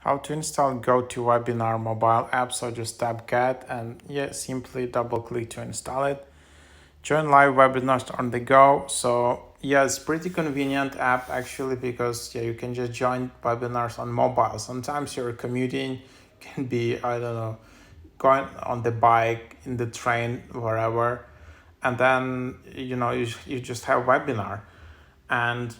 How to install GoToWebinar mobile app. So just tap Get and simply double click to install it. Join live webinars on the go. So it's pretty convenient app actually, because you can just join webinars on mobile. Sometimes you're commuting, can be, I don't know, going on the bike, in the train, wherever, and then you just have webinar, and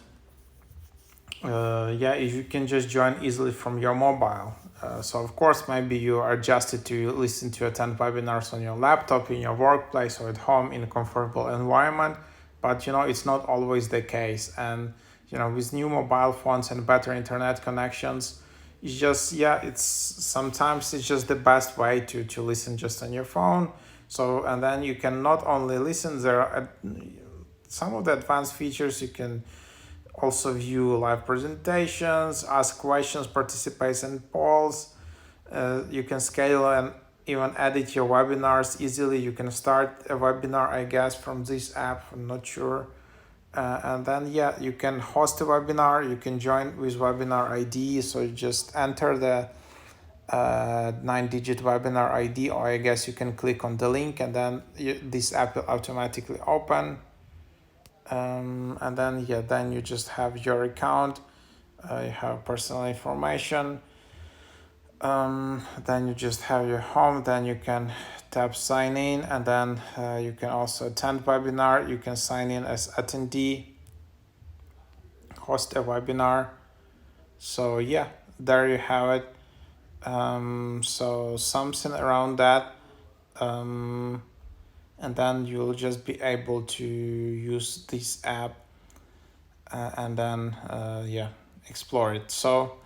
you can just join easily from your mobile. So of course, maybe you are adjusted to listen to attend webinars on your laptop, in your workplace, or at home in a comfortable environment. But it's not always the case. And with new mobile phones and better internet connections, it's just sometimes it's just the best way to listen just on your phone. So, and then you can not only listen, there are some of the advanced features. You can also view live presentations, ask questions, participate in polls. You can scale and even edit your webinars easily. You can start a webinar, I guess, from this app. I'm not sure. And then you can host a webinar. You can join with webinar ID. So you just enter the 9-digit webinar ID, or I guess you can click on the link, and then this app will automatically open. And then you just have your account. You have personal information. Then you just have your home. Then you can tap sign in, and then you can also attend webinar. You can sign in as attendee, host a webinar. So there you have it. So something around that. And then you'll just be able to use this app and then explore it. So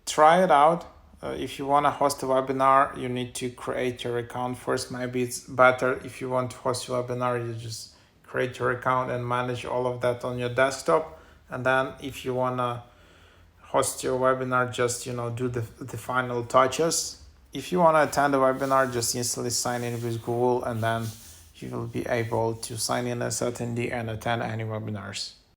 try it out. If you want to host a webinar, you need to create your account first. Maybe it's better if you want to host your webinar, you just create your account and manage all of that on your desktop. And then if you want to host your webinar, just do the final touches. If you want to attend a webinar, just instantly sign in with Google, and then you will be able to sign in as attendee and attend any webinars.